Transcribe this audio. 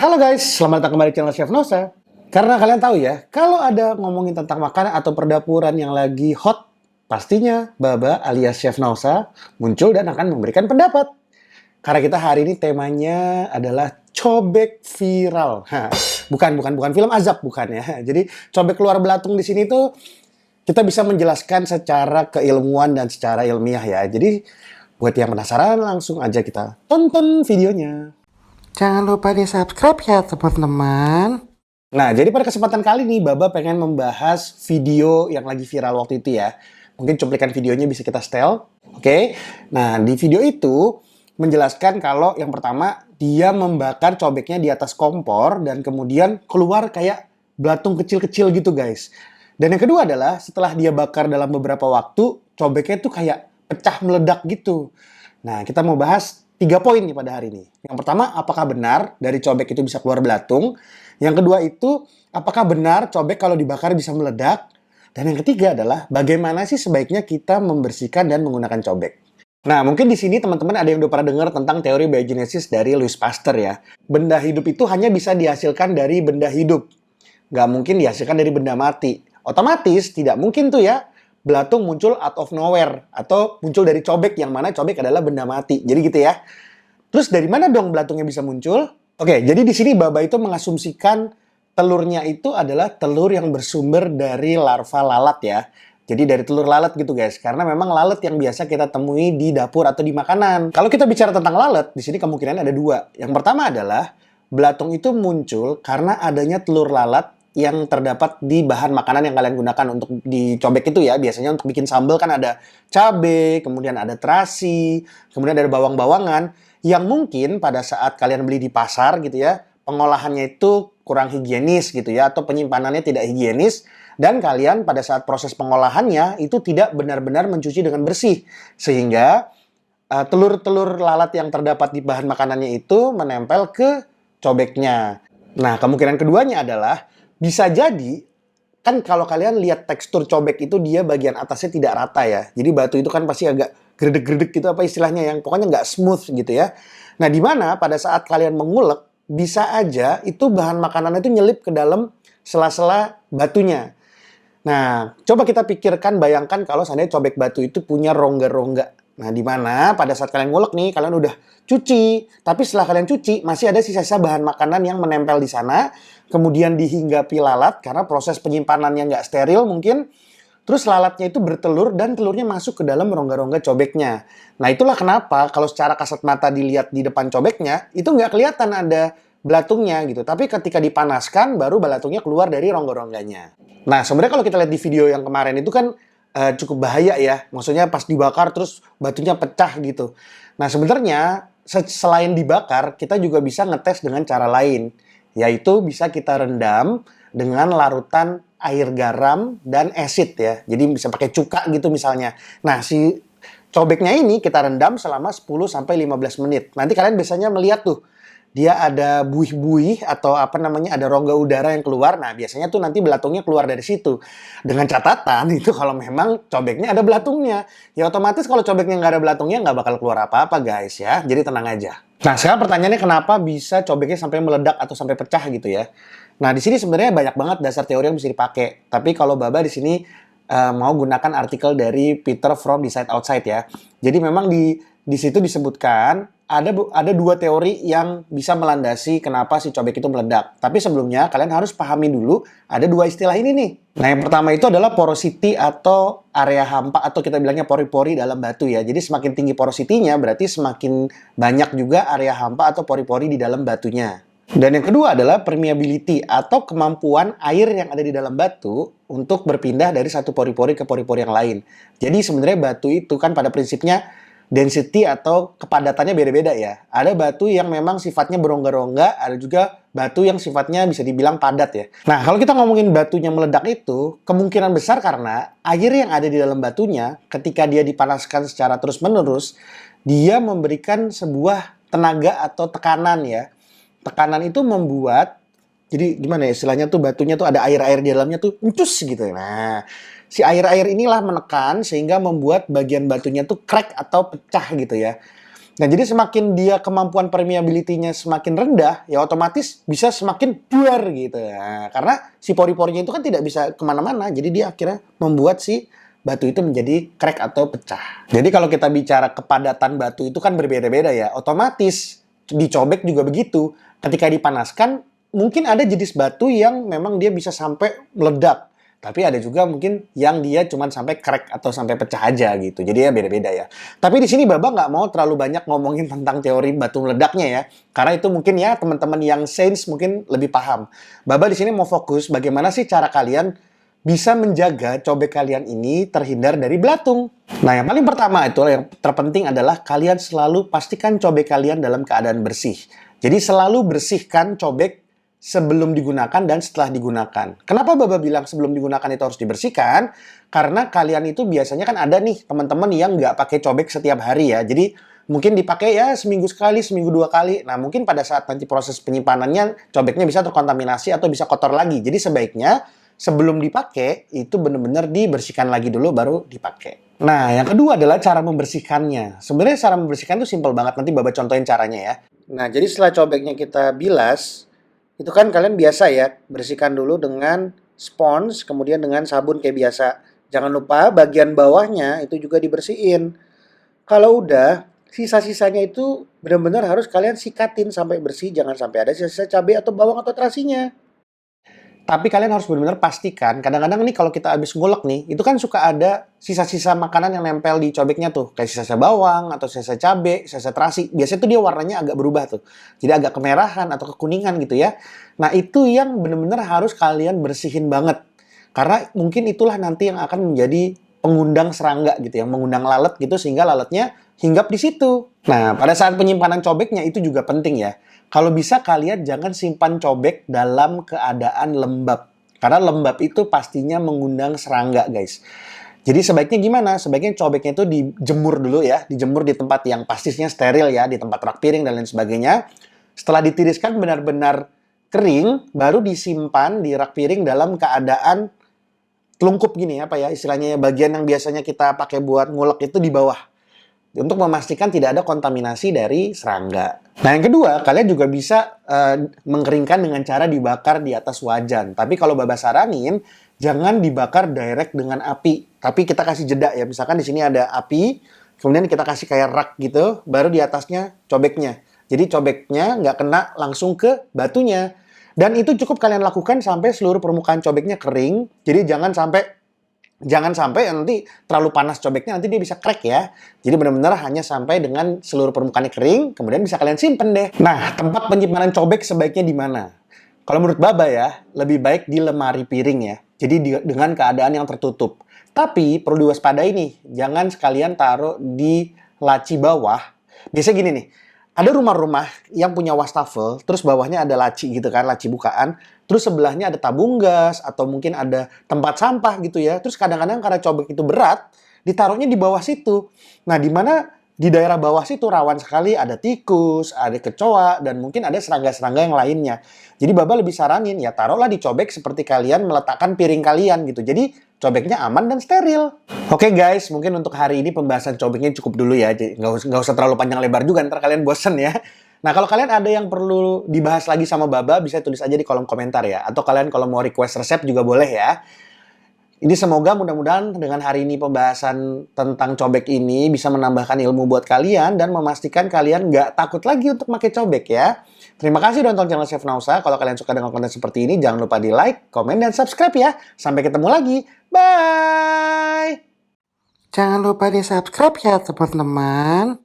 Halo guys, selamat datang kembali di channel Chef Nosa. Karena kalian tahu ya, kalau ada ngomongin tentang makanan atau perdapuran yang lagi hot, pastinya Baba alias Chef Nosa muncul dan akan memberikan pendapat. Karena kita hari ini temanya adalah cobek viral. Bukan film azab bukan ya. Jadi cobek keluar belatung di sini tuh kita bisa menjelaskan secara keilmuan dan secara ilmiah ya. Jadi buat yang penasaran langsung aja kita tonton videonya. Jangan lupa di subscribe ya teman-teman. Nah, jadi pada kesempatan kali ini Baba pengen membahas video yang lagi viral waktu itu ya. Mungkin cuplikan videonya bisa kita setel. Oke. Nah, di video itu menjelaskan kalau yang pertama dia membakar cobeknya di atas kompor dan kemudian keluar kayak belatung kecil-kecil gitu guys. Dan yang kedua adalah setelah dia bakar dalam beberapa waktu, cobeknya tuh kayak pecah meledak gitu. Nah, kita mau bahas 3 poin nih pada hari ini. Yang pertama, apakah benar dari cobek itu bisa keluar belatung? Yang kedua itu, apakah benar cobek kalau dibakar bisa meledak? Dan yang ketiga adalah, bagaimana sih sebaiknya kita membersihkan dan menggunakan cobek? Nah, mungkin di sini teman-teman ada yang udah pernah dengar tentang teori biogenesis dari Louis Pasteur ya. Benda hidup itu hanya bisa dihasilkan dari benda hidup. Nggak mungkin dihasilkan dari benda mati. Otomatis tidak mungkin tuh ya, belatung muncul out of nowhere atau muncul dari cobek yang mana cobek adalah benda mati. Jadi gitu ya. Terus dari mana dong belatungnya bisa muncul? Oke, jadi di sini Baba itu mengasumsikan telurnya itu adalah telur yang bersumber dari larva lalat ya. Jadi dari telur lalat gitu guys. Karena memang lalat yang biasa kita temui di dapur atau di makanan. Kalau kita bicara tentang lalat, di sini kemungkinan ada dua. Yang pertama adalah belatung itu muncul karena adanya telur lalat yang terdapat di bahan makanan yang kalian gunakan untuk dicobek itu ya. Biasanya untuk bikin sambal kan ada cabai, kemudian ada terasi, kemudian ada bawang-bawangan yang mungkin pada saat kalian beli di pasar gitu ya, pengolahannya itu kurang higienis gitu ya, atau penyimpanannya tidak higienis, dan kalian pada saat proses pengolahannya itu tidak benar-benar mencuci dengan bersih. Sehingga telur-telur lalat yang terdapat di bahan makanannya itu menempel ke cobeknya. Nah, kemungkinan keduanya adalah bisa jadi, kan kalau kalian lihat tekstur cobek itu dia bagian atasnya tidak rata ya. Jadi batu itu kan pasti agak gredek-gredek gitu apa istilahnya yang pokoknya nggak smooth gitu ya. Nah di mana pada saat kalian mengulek, bisa aja itu bahan makanan itu nyelip ke dalam sela-sela batunya. Nah, coba kita pikirkan, bayangkan kalau seandainya cobek batu itu punya rongga-rongga. Nah, di mana pada saat kalian ngulek nih, kalian udah cuci, tapi setelah kalian cuci, masih ada sisa-sisa bahan makanan yang menempel di sana, kemudian dihinggapi lalat, karena proses penyimpanannya nggak steril mungkin, terus lalatnya itu bertelur, dan telurnya masuk ke dalam rongga-rongga cobeknya. Nah, itulah kenapa kalau secara kasat mata dilihat di depan cobeknya, itu nggak kelihatan ada belatungnya gitu. Tapi ketika dipanaskan, baru belatungnya keluar dari rongga-rongganya. Nah, sebenarnya kalau kita lihat di video yang kemarin itu kan cukup bahaya ya. Maksudnya pas dibakar terus batunya pecah gitu. Nah, sebenarnya selain dibakar, kita juga bisa ngetes dengan cara lain. Yaitu bisa kita rendam dengan larutan air garam dan asid ya. Jadi bisa pakai cuka gitu misalnya. Nah, si cobeknya ini kita rendam selama 10-15 menit. Nanti kalian biasanya melihat tuh, dia ada buih-buih atau apa namanya, ada rongga udara yang keluar. Nah, biasanya tuh nanti belatungnya keluar dari situ. Dengan catatan itu kalau memang cobeknya ada belatungnya. Ya otomatis kalau cobeknya nggak ada belatungnya nggak bakal keluar apa-apa guys ya. Jadi tenang aja. Nah, sekarang pertanyaannya kenapa bisa cobeknya sampai meledak atau sampai pecah gitu ya. Nah, di sini sebenarnya banyak banget dasar teori yang bisa dipakai. Tapi kalau Baba di sini mau gunakan artikel dari Peter from The Side Outside ya. Jadi memang di situ disebutkan ada dua teori yang bisa melandasi kenapa si cobek itu meledak. Tapi sebelumnya kalian harus pahami dulu ada dua istilah ini nih. Nah, yang pertama itu adalah porosity atau area hampa atau kita bilangnya pori-pori dalam batu ya. Jadi semakin tinggi porosity-nya berarti semakin banyak juga area hampa atau pori-pori di dalam batunya. Dan yang kedua adalah permeability atau kemampuan air yang ada di dalam batu untuk berpindah dari satu pori-pori ke pori-pori yang lain. Jadi sebenarnya batu itu kan pada prinsipnya density atau kepadatannya beda-beda ya. Ada batu yang memang sifatnya berongga-rongga, ada juga batu yang sifatnya bisa dibilang padat ya. Nah, kalau kita ngomongin batunya meledak itu, kemungkinan besar karena air yang ada di dalam batunya, ketika dia dipanaskan secara terus-menerus, dia memberikan sebuah tenaga atau tekanan ya. Tekanan itu membuat, jadi gimana ya istilahnya tuh batunya tuh ada air-air di dalamnya tuh uncus gitu. Nah, si air-air inilah menekan sehingga membuat bagian batunya tuh crack atau pecah gitu ya. Nah, jadi semakin dia kemampuan permeability-nya semakin rendah, ya otomatis bisa semakin buar gitu. Nah, karena si pori-porinya itu kan tidak bisa kemana-mana, jadi dia akhirnya membuat si batu itu menjadi crack atau pecah. Jadi kalau kita bicara kepadatan batu itu kan berbeda-beda ya, otomatis dicobek juga begitu. Ketika dipanaskan, mungkin ada jenis batu yang memang dia bisa sampai meledak. Tapi ada juga mungkin yang dia cuma sampai crack atau sampai pecah aja gitu. Jadi ya beda-beda ya. Tapi di sini Baba nggak mau terlalu banyak ngomongin tentang teori batu meledaknya ya. Karena itu mungkin ya teman-teman yang sains mungkin lebih paham. Baba di sini mau fokus bagaimana sih cara kalian bisa menjaga cobek kalian ini terhindar dari belatung. Nah, yang paling pertama itu yang terpenting adalah kalian selalu pastikan cobek kalian dalam keadaan bersih. Jadi selalu bersihkan cobek sebelum digunakan dan setelah digunakan. Kenapa Baba bilang sebelum digunakan itu harus dibersihkan? Karena kalian itu biasanya kan ada nih teman-teman yang nggak pakai cobek setiap hari ya. Jadi mungkin dipakai ya seminggu sekali, seminggu 2 kali. Nah mungkin pada saat nanti proses penyimpanannya cobeknya bisa terkontaminasi atau bisa kotor lagi. Jadi sebaiknya sebelum dipakai itu benar-benar dibersihkan lagi dulu baru dipakai. Nah yang kedua adalah cara membersihkannya. Sebenarnya cara membersihkan itu simpel banget. Nanti Baba contohin caranya ya. Nah jadi setelah cobeknya kita bilas, itu kan kalian biasa ya, bersihkan dulu dengan spons, kemudian dengan sabun kayak biasa. Jangan lupa bagian bawahnya itu juga dibersihin. Kalau udah, sisa-sisanya itu benar-benar harus kalian sikatin sampai bersih, jangan sampai ada sisa-sisa cabai atau bawang atau terasinya. Tapi kalian harus benar-benar pastikan, kadang-kadang nih kalau kita habis ngulek nih, itu kan suka ada sisa-sisa makanan yang nempel di cobeknya tuh. Kayak sisa-sisa bawang, atau sisa cabai, sisa terasi. Biasanya tuh dia warnanya agak berubah tuh. Jadi agak kemerahan atau kekuningan gitu ya. Nah itu yang benar-benar harus kalian bersihin banget. Karena mungkin itulah nanti yang akan menjadi pengundang serangga gitu, yang mengundang lalat gitu sehingga lalatnya hinggap di situ. Nah, pada saat penyimpanan cobeknya itu juga penting ya. Kalau bisa kalian jangan simpan cobek dalam keadaan lembab. Karena lembab itu pastinya mengundang serangga, guys. Jadi sebaiknya gimana? Sebaiknya cobeknya itu dijemur dulu ya. Dijemur di tempat yang pastinya steril ya. Di tempat rak piring dan lain sebagainya. Setelah ditiriskan benar-benar kering, baru disimpan di rak piring dalam keadaan telungkup gini apa ya. Istilahnya bagian yang biasanya kita pakai buat ngulek itu di bawah. Untuk memastikan tidak ada kontaminasi dari serangga. Nah, yang kedua, kalian juga bisa mengeringkan dengan cara dibakar di atas wajan. Tapi kalau Baba saranin, jangan dibakar direct dengan api. Tapi kita kasih jeda ya. Misalkan di sini ada api, kemudian kita kasih kayak rak gitu, baru di atasnya cobeknya. Jadi cobeknya nggak kena langsung ke batunya. Dan itu cukup kalian lakukan sampai seluruh permukaan cobeknya kering. Jadi Jangan sampai nanti terlalu panas cobeknya, nanti dia bisa crack ya. Jadi benar-benar hanya sampai dengan seluruh permukaannya kering, kemudian bisa kalian simpen deh. Nah, tempat penyimpanan cobek sebaiknya di mana? Kalau menurut Baba ya, lebih baik di lemari piring ya. Jadi dengan keadaan yang tertutup. Tapi perlu diwaspadai nih, jangan sekalian taruh di laci bawah. Biasanya gini nih, ada rumah-rumah yang punya wastafel, terus bawahnya ada laci gitu kan, laci bukaan. Terus sebelahnya ada tabung gas, atau mungkin ada tempat sampah gitu ya. Terus kadang-kadang karena cobek itu berat, ditaruhnya di bawah situ. Nah, di mana di daerah bawah situ rawan sekali ada tikus, ada kecoa, dan mungkin ada serangga-serangga yang lainnya. Jadi Baba lebih saranin, ya taruhlah di cobek seperti kalian meletakkan piring kalian gitu. Jadi cobeknya aman dan steril. Oke guys, mungkin untuk hari ini pembahasan cobeknya cukup dulu ya. Jadi nggak usah terlalu panjang lebar juga, ntar kalian bosen ya. Nah, kalau kalian ada yang perlu dibahas lagi sama Baba, bisa tulis aja di kolom komentar ya. Atau kalian kalau mau request resep juga boleh ya. Ini semoga mudah-mudahan dengan hari ini pembahasan tentang cobek ini bisa menambahkan ilmu buat kalian dan memastikan kalian nggak takut lagi untuk pakai cobek ya. Terima kasih udah nonton channel Chef Nausa. Kalau kalian suka dengan konten seperti ini, jangan lupa di like, komen, dan subscribe ya. Sampai ketemu lagi. Bye! Jangan lupa di subscribe ya teman-teman.